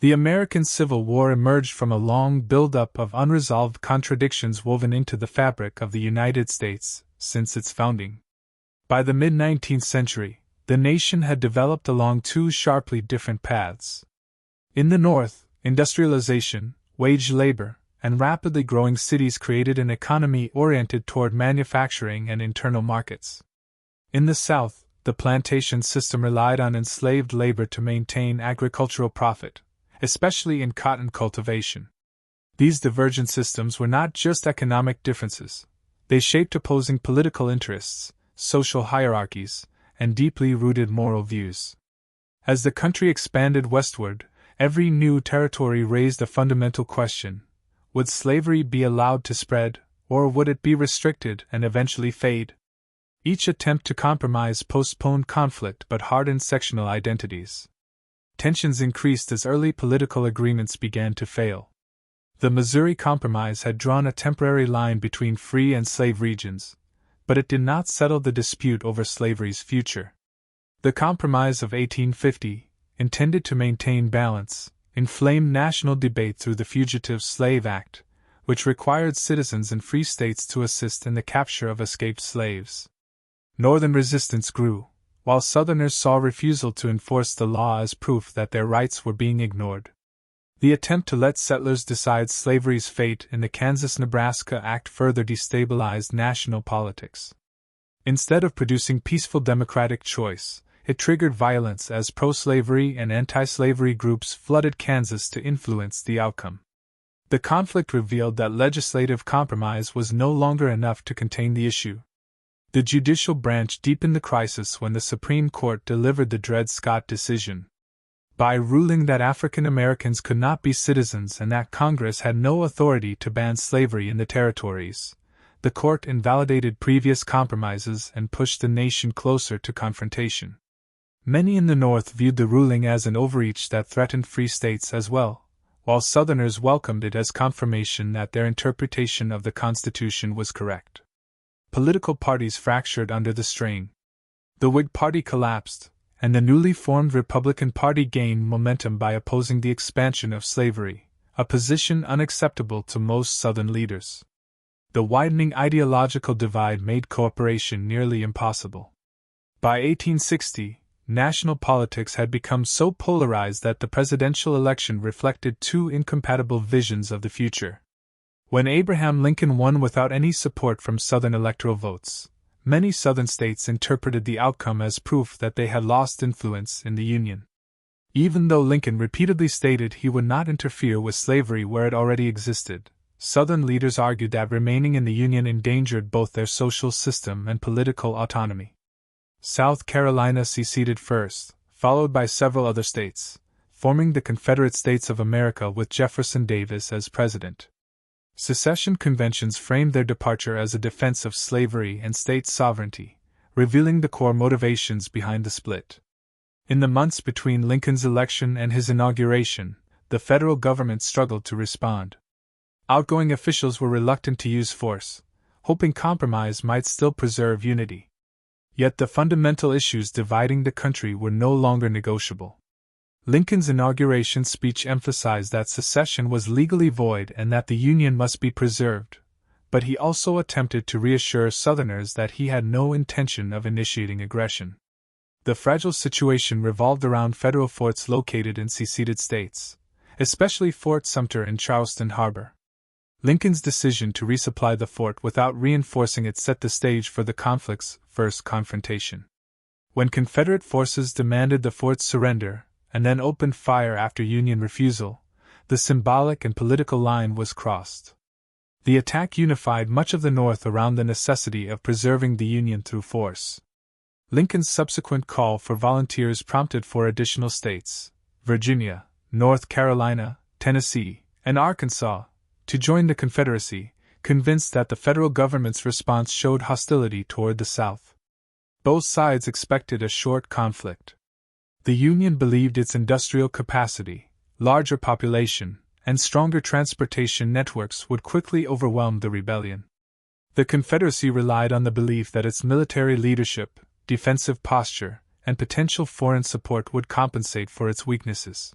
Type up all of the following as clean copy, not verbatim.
The American Civil War emerged from a long build-up of unresolved contradictions woven into the fabric of the United States since its founding. By the mid-19th century, the nation had developed along two sharply different paths. In the North, industrialization, wage labor, and rapidly growing cities created an economy oriented toward manufacturing and internal markets. In the South, the plantation system relied on enslaved labor to maintain agricultural profit, especially in cotton cultivation. These divergent systems were not just economic differences, they shaped opposing political interests, social hierarchies, and deeply rooted moral views. As the country expanded westward, every new territory raised a fundamental question: would slavery be allowed to spread, or would it be restricted and eventually fade? Each attempt to compromise postponed conflict but hardened sectional identities. Tensions increased as early political agreements began to fail. The Missouri Compromise had drawn a temporary line between free and slave regions, but it did not settle the dispute over slavery's future. The Compromise of 1850, intended to maintain balance, inflamed national debate through the Fugitive Slave Act, which required citizens in free states to assist in the capture of escaped slaves. Northern resistance grew, while Southerners saw refusal to enforce the law as proof that their rights were being ignored. The attempt to let settlers decide slavery's fate in the Kansas-Nebraska Act further destabilized national politics. Instead of producing peaceful democratic choice, it triggered violence as pro-slavery and anti-slavery groups flooded Kansas to influence the outcome. The conflict revealed that legislative compromise was no longer enough to contain the issue. The judicial branch deepened the crisis when the Supreme Court delivered the Dred Scott decision. By ruling that African Americans could not be citizens and that Congress had no authority to ban slavery in the territories, the court invalidated previous compromises and pushed the nation closer to confrontation. Many in the North viewed the ruling as an overreach that threatened free states as well, while Southerners welcomed it as confirmation that their interpretation of the Constitution was correct. Political parties fractured under the strain. The Whig Party collapsed, and the newly formed Republican Party gained momentum by opposing the expansion of slavery, a position unacceptable to most Southern leaders. The widening ideological divide made cooperation nearly impossible. By 1860, national politics had become so polarized that the presidential election reflected two incompatible visions of the future. When Abraham Lincoln won without any support from Southern electoral votes, many Southern states interpreted the outcome as proof that they had lost influence in the Union. Even though Lincoln repeatedly stated he would not interfere with slavery where it already existed, Southern leaders argued that remaining in the Union endangered both their social system and political autonomy. South Carolina seceded first, followed by several other states, forming the Confederate States of America with Jefferson Davis as president. Secession conventions framed their departure as a defense of slavery and state sovereignty, revealing the core motivations behind the split. In the months between Lincoln's election and his inauguration, the federal government struggled to respond. Outgoing officials were reluctant to use force, hoping compromise might still preserve unity. Yet the fundamental issues dividing the country were no longer negotiable. Lincoln's inauguration speech emphasized that secession was legally void and that the Union must be preserved, but he also attempted to reassure Southerners that he had no intention of initiating aggression. The fragile situation revolved around federal forts located in seceded states, especially Fort Sumter in Charleston Harbor. Lincoln's decision to resupply the fort without reinforcing it set the stage for the conflict's first confrontation. When Confederate forces demanded the fort's surrender, and then opened fire after Union refusal, the symbolic and political line was crossed. The attack unified much of the North around the necessity of preserving the Union through force. Lincoln's subsequent call for volunteers prompted for additional states, Virginia, North Carolina, Tennessee, and Arkansas, to join the Confederacy, convinced that the federal government's response showed hostility toward the South. Both sides expected a short conflict. The Union believed its industrial capacity, larger population, and stronger transportation networks would quickly overwhelm the rebellion. The Confederacy relied on the belief that its military leadership, defensive posture, and potential foreign support would compensate for its weaknesses.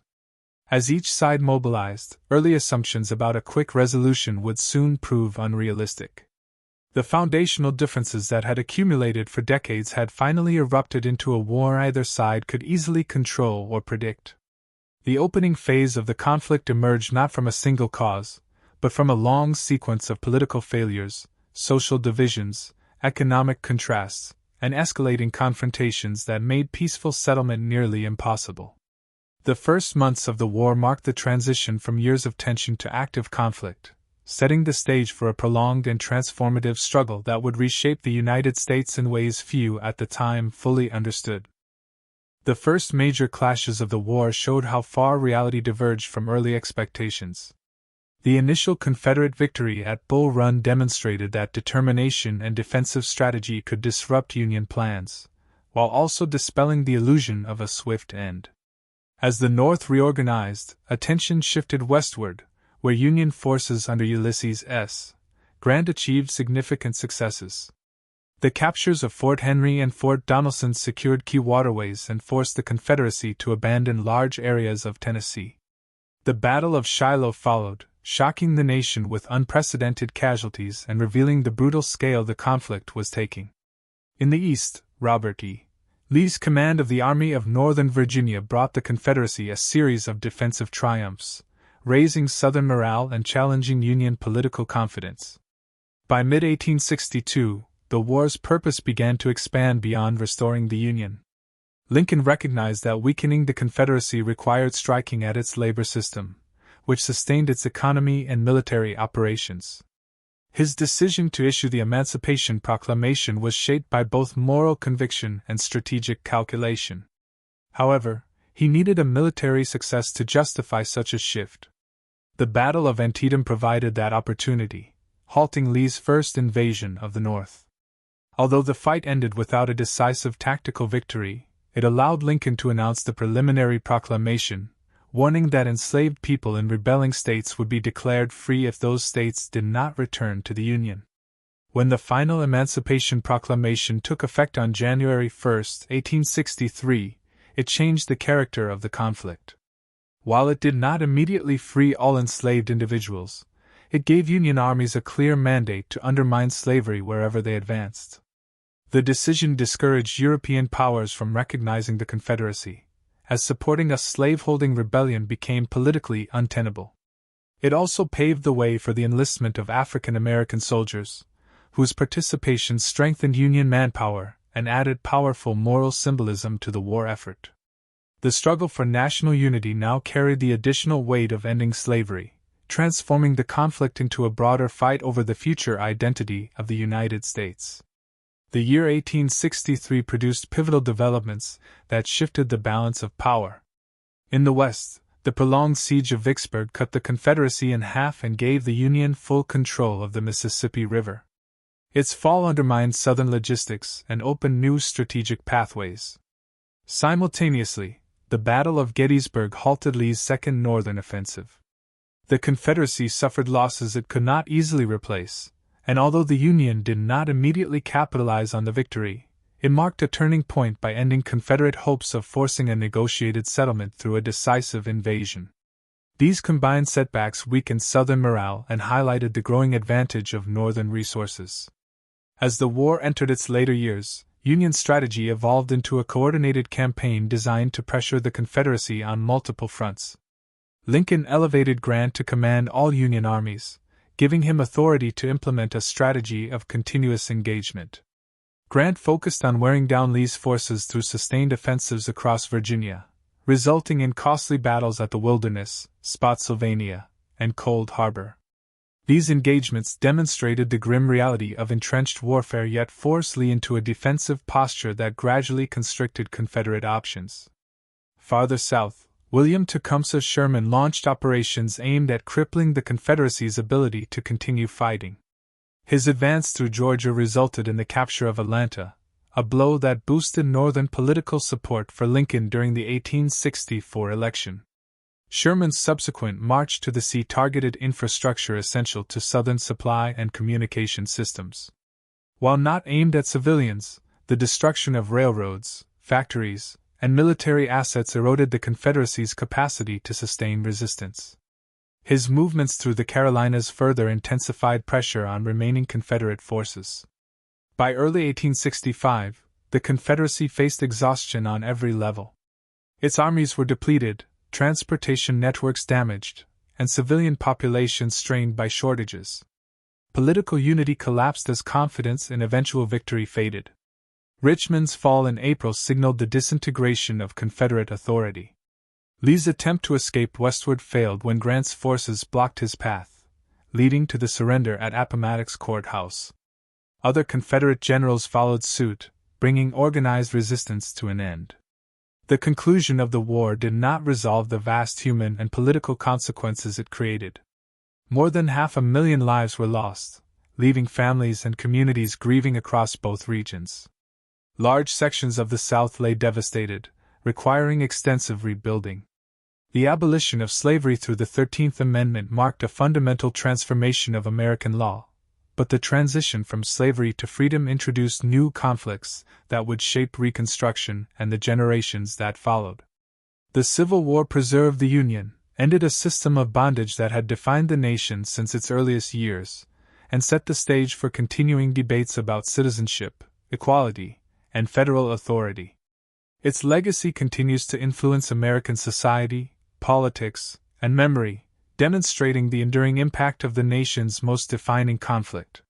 As each side mobilized, early assumptions about a quick resolution would soon prove unrealistic. The foundational differences that had accumulated for decades had finally erupted into a war either side could easily control or predict. The opening phase of the conflict emerged not from a single cause, but from a long sequence of political failures, social divisions, economic contrasts, and escalating confrontations that made peaceful settlement nearly impossible. The first months of the war marked the transition from years of tension to active conflict, setting the stage for a prolonged and transformative struggle that would reshape the United States in ways few at the time fully understood. The first major clashes of the war showed how far reality diverged from early expectations. The initial Confederate victory at Bull Run demonstrated that determination and defensive strategy could disrupt Union plans, while also dispelling the illusion of a swift end. As the North reorganized, attention shifted westward, where Union forces under Ulysses S. Grant achieved significant successes. The captures of Fort Henry and Fort Donelson secured key waterways and forced the Confederacy to abandon large areas of Tennessee. The Battle of Shiloh followed, shocking the nation with unprecedented casualties and revealing the brutal scale the conflict was taking. In the East, Robert E. Lee's command of the Army of Northern Virginia brought the Confederacy a series of defensive triumphs, raising Southern morale and challenging Union political confidence. By mid-1862, the war's purpose began to expand beyond restoring the Union. Lincoln recognized that weakening the Confederacy required striking at its labor system, which sustained its economy and military operations. His decision to issue the Emancipation Proclamation was shaped by both moral conviction and strategic calculation. However, he needed a military success to justify such a shift. The Battle of Antietam provided that opportunity, halting Lee's first invasion of the North. Although the fight ended without a decisive tactical victory, it allowed Lincoln to announce the preliminary proclamation, warning that enslaved people in rebelling states would be declared free if those states did not return to the Union. When the final Emancipation Proclamation took effect on January 1, 1863, it changed the character of the conflict. While it did not immediately free all enslaved individuals, it gave Union armies a clear mandate to undermine slavery wherever they advanced. The decision discouraged European powers from recognizing the Confederacy, as supporting a slaveholding rebellion became politically untenable. It also paved the way for the enlistment of African American soldiers, whose participation strengthened Union manpower and added powerful moral symbolism to the war effort. The struggle for national unity now carried the additional weight of ending slavery, transforming the conflict into a broader fight over the future identity of the United States. The year 1863 produced pivotal developments that shifted the balance of power. In the West, the prolonged siege of Vicksburg cut the Confederacy in half and gave the Union full control of the Mississippi River. Its fall undermined Southern logistics and opened new strategic pathways. Simultaneously, the Battle of Gettysburg halted Lee's Second Northern Offensive. The Confederacy suffered losses it could not easily replace, and although the Union did not immediately capitalize on the victory, it marked a turning point by ending Confederate hopes of forcing a negotiated settlement through a decisive invasion. These combined setbacks weakened Southern morale and highlighted the growing advantage of Northern resources. As the war entered its later years, Union strategy evolved into a coordinated campaign designed to pressure the Confederacy on multiple fronts. Lincoln elevated Grant to command all Union armies, giving him authority to implement a strategy of continuous engagement. Grant focused on wearing down Lee's forces through sustained offensives across Virginia, resulting in costly battles at the Wilderness, Spotsylvania, and Cold Harbor. These engagements demonstrated the grim reality of entrenched warfare yet forced Lee into a defensive posture that gradually constricted Confederate options. Farther south, William Tecumseh Sherman launched operations aimed at crippling the Confederacy's ability to continue fighting. His advance through Georgia resulted in the capture of Atlanta, a blow that boosted Northern political support for Lincoln during the 1864 election. Sherman's subsequent march to the sea targeted infrastructure essential to Southern supply and communication systems. While not aimed at civilians, the destruction of railroads, factories, and military assets eroded the Confederacy's capacity to sustain resistance. His movements through the Carolinas further intensified pressure on remaining Confederate forces. By early 1865, the Confederacy faced exhaustion on every level. Its armies were depleted, transportation networks damaged, and civilian populations strained by shortages. Political unity collapsed as confidence in eventual victory faded. Richmond's fall in April signaled the disintegration of Confederate authority. Lee's attempt to escape westward failed when Grant's forces blocked his path, leading to the surrender at Appomattox Court House. Other Confederate generals followed suit, bringing organized resistance to an end. The conclusion of the war did not resolve the vast human and political consequences it created. More than 500,000 lives were lost, leaving families and communities grieving across both regions. Large sections of the South lay devastated, requiring extensive rebuilding. The abolition of slavery through the 13th Amendment marked a fundamental transformation of American law, but the transition from slavery to freedom introduced new conflicts that would shape Reconstruction and the generations that followed. The Civil War preserved the Union, ended a system of bondage that had defined the nation since its earliest years, and set the stage for continuing debates about citizenship, equality, and federal authority. Its legacy continues to influence American society, politics, and memory, demonstrating the enduring impact of the nation's most defining conflict.